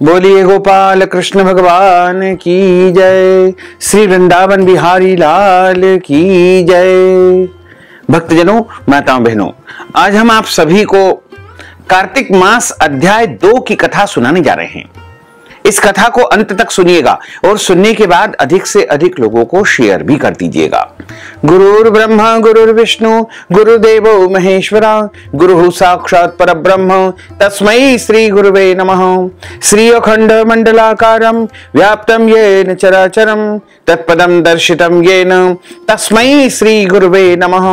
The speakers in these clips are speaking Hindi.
बोलिए गोपाल कृष्ण भगवान की जय। श्री वृंदावन बिहारी लाल की जय। भक्तजनों, माताओं बहनों, आज हम आप सभी को कार्तिक मास अध्याय 2 की कथा सुनाने जा रहे हैं। इस कथा को अंत तक सुनिएगा और सुनने के बाद अधिक से अधिक लोगों को शेयर भी कर दीजिएगा। गुरुर् ब्रह्मा गुरुर्विष्णु गुरुदेवो महेश्वरा गुरु साक्षात् परब्रह्म तस्मै श्री गुरुवे नमः। श्री अखंड मंडलाकारं व्याप्तं येन चराचरं तत्पदं दर्शितं येन तस्मै श्री गुरुवे नमः।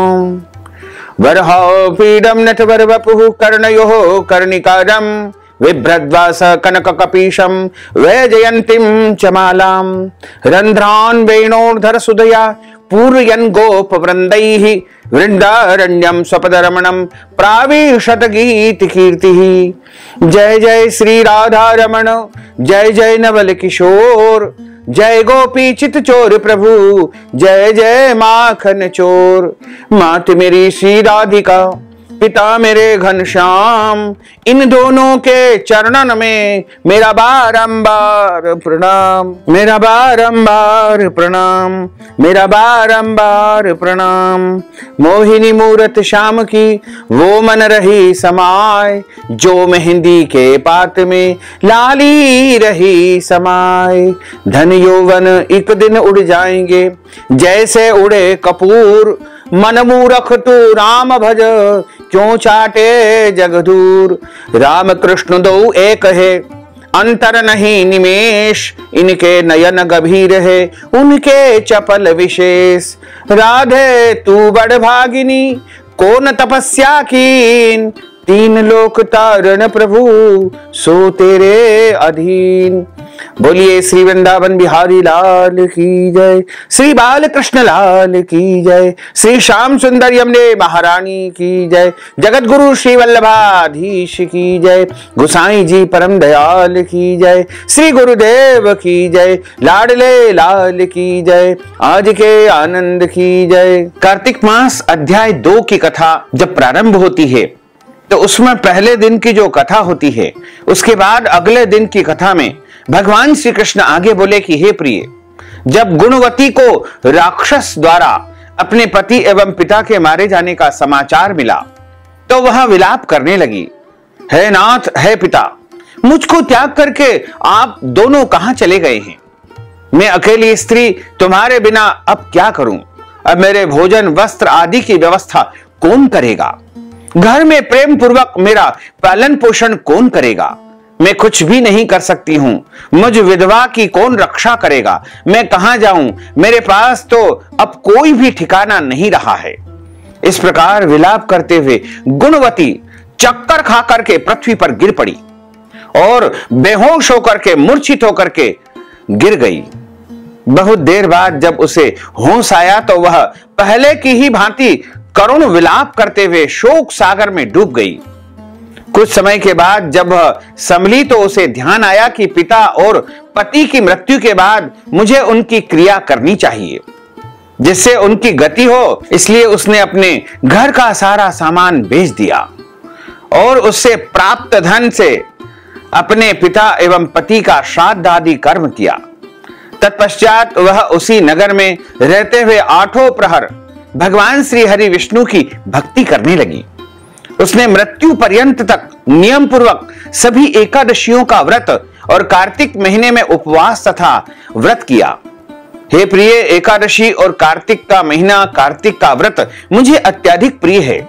वरहापीडं नटवरवपुः कर्णयोः कर्णिकारं बिभ्रद्वास कनककपीशं वैजयन्तीं च मालां रन्ध्रान् वेणोर्धर सुधया पूरयन् गोपवृन्दैः वृन्दारण्यं स्वपदरमणं प्राविशत गीतिकीर्तिः। जय जय श्री राधा रमण, जय जय नवल किशोर, जय गोपी चित चोर प्रभु, जय जय माखन चोर। मात मेरी श्री राधिका, पिता मेरे घनश्याम, इन दोनों के चरणन में मेरा बारंबार प्रणाम, मेरा बारंबार प्रणाम, मेरा बारंबार प्रणाम। मोहिनी मूरत श्याम की वो मन रही समाय, जो मेहंदी के पात में लाली रही समाय। धन यौवन एक दिन उड़ जाएंगे जैसे उड़े कपूर, मन मूरख तू राम भज क्यों चाटे जग दूर। राम कृष्ण दो एक है अंतर नहीं निमेष, इनके नयन गंभीर है उनके चपल विशेष। राधे तू बड़ भागिनी कौन तपस्या कीन, तीन लोक तारण प्रभु सो तेरे अधीन। बोलिए श्री वृंदावन बिहारी लाल की जय, श्री बाल कृष्ण लाल की जय, श्री श्याम सुंदर यमुने महारानी की जय, जगत गुरु श्री वल्लभाधीश की जय, गोसाई जी परम दयाल की जय, श्री गुरुदेव की जय, लाडले लाल की जय, आज के आनंद की जय। कार्तिक मास अध्याय 2 की कथा जब प्रारंभ होती है तो उसमें पहले दिन की जो कथा होती है, उसके बाद अगले दिन की कथा में भगवान श्री कृष्ण आगे बोले कि हे प्रिय, जब गुणवती को राक्षस द्वारा अपने पति एवं पिता के मारे जाने का समाचार मिला तो वह विलाप करने लगी। हे नाथ, हे पिता, मुझको त्याग करके आप दोनों कहां चले गए हैं? मैं अकेली स्त्री तुम्हारे बिना अब क्या करूं? अब मेरे भोजन वस्त्र आदि की व्यवस्था कौन करेगा? घर में प्रेम पूर्वक मेरा पालन पोषण कौन करेगा? मैं कुछ भी नहीं कर सकती हूं। मुझ विधवा की कौन रक्षा करेगा? मैं कहां जाऊं? मेरे पास तो अब कोई भी ठिकाना नहीं रहा है। इस प्रकार विलाप करते हुए गुणवती चक्कर खा करके पृथ्वी पर गिर पड़ी और बेहोश होकर के मूर्छित होकर के गिर गई। बहुत देर बाद जब उसे होश आया तो वह पहले की ही भांति करुण विलाप करते हुए शोक सागर में डूब गई। कुछ समय के बाद जब वह संभली तो उसे ध्यान आया कि पिता और पति की मृत्यु के बाद मुझे उनकी क्रिया करनी चाहिए जिससे उनकी गति हो। इसलिए उसने अपने घर का सारा सामान बेच दिया और उससे प्राप्त धन से अपने पिता एवं पति का श्राद्ध आदि कर्म किया। तत्पश्चात वह उसी नगर में रहते हुए 8 प्रहर भगवान श्री हरि विष्णु की भक्ति करने लगी। उसने मृत्यु पर्यंत तक नियम पूर्वक सभी एकादशियों का व्रत और कार्तिक महीने में उपवास तथा व्रत किया। हे प्रिय, एकादशी और कार्तिक का महीना, कार्तिक का व्रत मुझे अत्यधिक प्रिय है।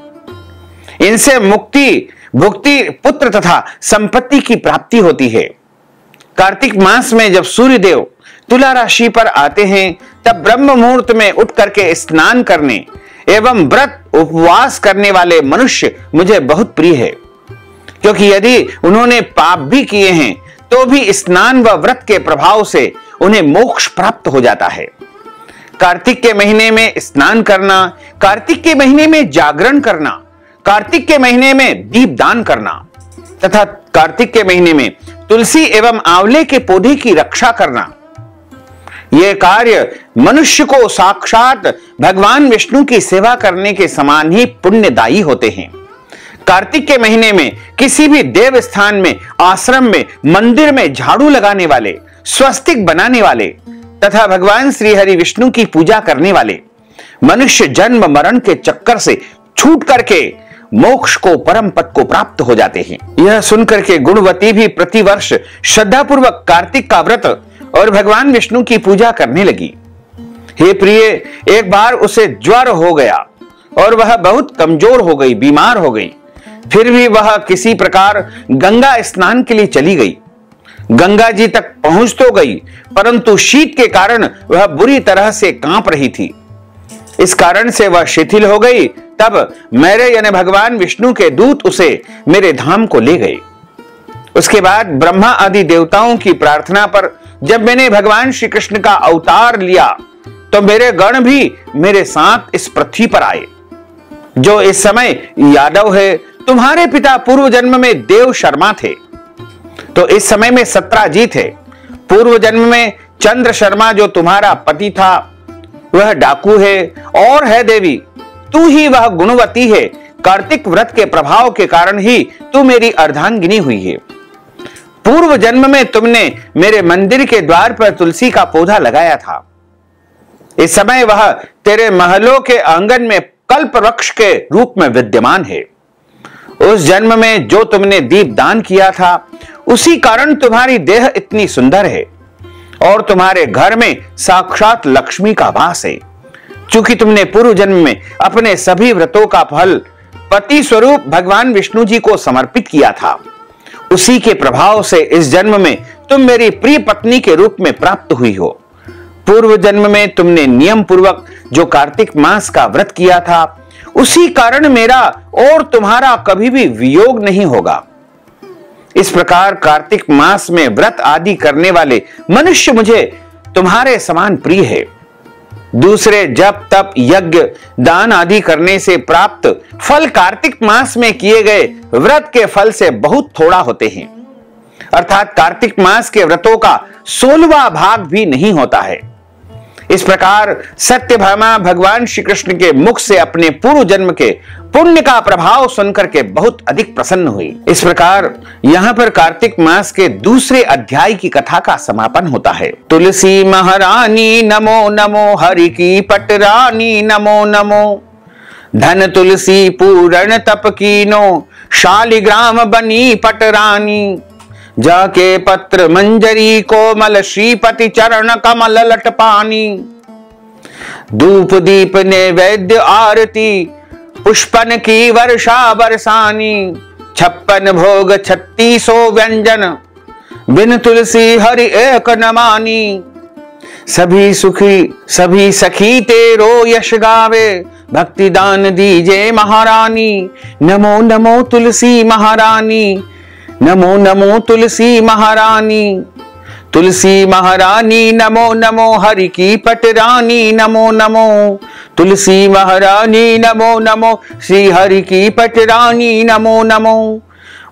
इनसे मुक्ति, भुक्ति, पुत्र तथा संपत्ति की प्राप्ति होती है। कार्तिक मास में जब सूर्य देव तुला राशि पर आते हैं तब ब्रह्म मुहूर्त में उठ करके स्नान करने एवं व्रत उपवास करने वाले मनुष्य मुझे बहुत प्रिय है, क्योंकि यदि उन्होंने पाप भी किए हैं तो भी स्नान व व्रत के प्रभाव से उन्हें मोक्ष प्राप्त हो जाता है। कार्तिक के महीने में स्नान करना, कार्तिक के महीने में जागरण करना, कार्तिक के महीने में दीपदान करना तथा कार्तिक के महीने में तुलसी एवं आंवले के पौधे की रक्षा करना, ये कार्य मनुष्य को साक्षात भगवान विष्णु की सेवा करने के समान ही पुण्यदायी होते हैं। कार्तिक के महीने में किसी भी देव स्थान में, आश्रम में, मंदिर में झाड़ू लगाने वाले, स्वस्तिक बनाने वाले तथा भगवान श्री हरि विष्णु की पूजा करने वाले मनुष्य जन्म मरण के चक्कर से छूट करके मोक्ष को, परम पद को प्राप्त हो जाते हैं। यह सुनकर के गुणवती भी प्रतिवर्ष श्रद्धापूर्वक कार्तिक का व्रत और भगवान विष्णु की पूजा करने लगी। हे प्रिय, एक बार उसे ज्वर हो गया और वह बहुत कमजोर हो गई, बीमार हो गई। फिर भी वह किसी प्रकार गंगा स्नान के लिए चली गई। गंगा जी तक पहुंच तो गई, परंतु शीत के कारण वह बुरी तरह से कांप रही थी। इस कारण से वह शिथिल हो गई। तब मेरे यानी भगवान विष्णु के दूत उसे मेरे धाम को ले गए। उसके बाद ब्रह्मा आदि देवताओं की प्रार्थना पर जब मैंने भगवान श्री कृष्ण का अवतार लिया तो मेरे गण भी मेरे साथ इस पृथ्वी पर आए। जो इस समय यादव है, तुम्हारे पिता पूर्व जन्म में देव शर्मा थे, तो इस समय में सत्राजी थे। पूर्व जन्म में चंद्र शर्मा जो तुम्हारा पति था वह डाकू है। और है देवी, तू ही वह गुणवती है। कार्तिक व्रत के प्रभाव के कारण ही तू मेरी अर्धांगिनी हुई है। पूर्व जन्म में तुमने मेरे मंदिर के द्वार पर तुलसी का पौधा लगाया था। इस समय वह तेरे महलों के आंगन में कल्प वृक्ष के रूप में विद्यमान है। उस जन्म में जो तुमने दीप दान किया था, उसी कारण तुम्हारी देह इतनी सुंदर है और तुम्हारे घर में साक्षात लक्ष्मी का वास है। चूंकि तुमने पूर्व जन्म में अपने सभी व्रतों का फल पति स्वरूप भगवान विष्णु जी को समर्पित किया था, उसी के प्रभाव से इस जन्म में तुम मेरी प्रिय पत्नी के रूप में प्राप्त हुई हो। पूर्व जन्म में तुमने नियम पूर्वक जो कार्तिक मास का व्रत किया था, उसी कारण मेरा और तुम्हारा कभी भी वियोग नहीं होगा। इस प्रकार कार्तिक मास में व्रत आदि करने वाले मनुष्य मुझे तुम्हारे समान प्रिय है। दूसरे जप, तप, यज्ञ, दान आदि करने से प्राप्त फल कार्तिक मास में किए गए व्रत के फल से बहुत थोड़ा होते हैं। अर्थात कार्तिक मास के व्रतों का 16वां भाग भी नहीं होता है। इस प्रकार सत्यभामा भगवान श्री कृष्ण के मुख से अपने पूर्व जन्म के पुण्य का प्रभाव सुनकर के बहुत अधिक प्रसन्न हुई। इस प्रकार यहाँ पर कार्तिक मास के दूसरे अध्याय की कथा का समापन होता है। तुलसी महारानी नमो नमो, हरि की पटरानी नमो नमो, धन तुलसी पूर्ण तप कीनो, शालिग्राम बनी पटरानी, जाके पत्र मंजरी कोमल, श्रीपति चरण कमल लट पानी, धूप दीप नैवेद्य आरती, पुष्पन की वर्षा बरसानी, 56 भोग 3600 व्यंजन, बिन तुलसी हरि एक न मानी, सभी सुखी सभी सखी तेरो यश गावे, भक्ति दान दीजे महारानी, नमो नमो तुलसी महारानी, नमो नमो तुलसी महारानी, तुलसी महारानी नमो नमो, हरि की पटरानी नमो नमो, तुलसी महारानी नमो नमो, श्री हरि की पटरानी नमो नमो।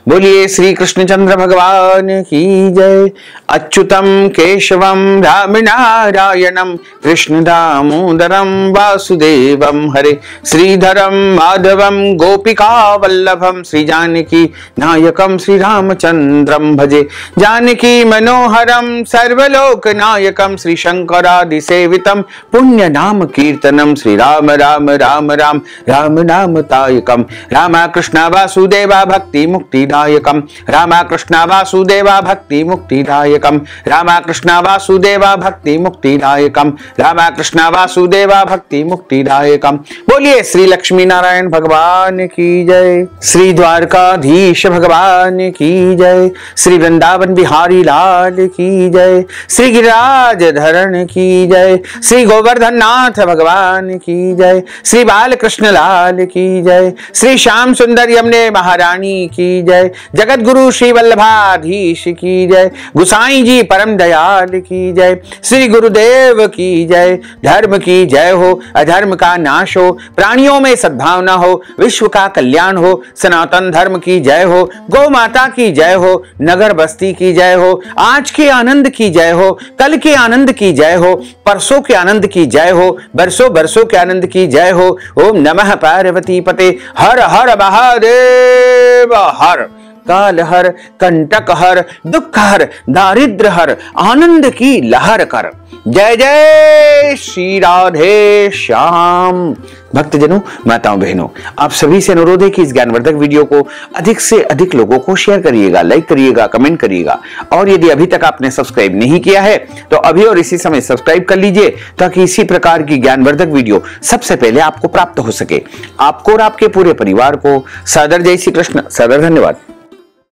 बोलिए श्री कृष्णचंद्र भगवान की जय। अच्युतम केशवम राम नारायणम, कृष्ण दामोदरम वासुदेवम, हरे श्रीधरम माधवम गोपिका वल्लभम, श्री जानकी नायकम श्री रामचंद्रम भजे, जानकी मनोहरम सर्वलोक नायकम, श्री शंकरादि सेवितम पुण्य नाम कीर्तनम, श्री राम राम राम राम राम नाम तायकम, रामा कृष्ण वासुदेवा भक्ति मुक्ति दायकम, रामा कृष्ण वासुदेवा भक्ति मुक्ति दायकम, रामा कृष्ण वासुदेवा भक्ति मुक्ति दायकम, रामा कृष्ण वासुदेवा भक्ति मुक्ति दायकम। बोलिए श्री लक्ष्मी नारायण भगवान की जय, श्री द्वारकाधीश भगवान की जय, श्री वृंदावन बिहारी लाल की जय, श्री गिरिराज धरण की जय, श्री गोवर्धन नाथ भगवान की जय, श्री बालकृष्ण लाल की जय, श्री श्याम सुंदर यमुने महारानी की जय, जय, जगत गुरु श्री वल्लभाधीश की जय, गुसाई जी परम दयाल की जय, श्री गुरुदेव की जय। धर्म की जय हो, अधर्म का नाश हो, प्राणियों में सद्भावना हो, विश्व का कल्याण हो, सनातन धर्म की जय हो, गौ माता की जय हो, नगर बस्ती की जय हो, आज के आनंद की जय हो, कल के आनंद की जय हो, परसों के आनंद की जय हो, बरसों बरसों के आनंद की जय हो। ओम नमः पार्वती पते, हर हर महादेव हर, काल हर, कंटक हर, दुख हर, दारिद्र हर, आनंद की लहर कर। जय जय श्री राधे श्याम। भक्तजनों, माताओं, बहनों, आप सभी से अनुरोध है कि इस ज्ञानवर्धक वीडियो को अधिक से अधिक लोगों को शेयर करिएगा, लाइक करिएगा, कमेंट करिएगा, और यदि अभी तक आपने सब्सक्राइब नहीं किया है तो अभी और इसी समय सब्सक्राइब कर लीजिए, ताकि इसी प्रकार की ज्ञानवर्धक वीडियो सबसे पहले आपको प्राप्त हो सके। आपको और आपके पूरे परिवार को सादर जय श्री कृष्ण, सादर धन्यवाद।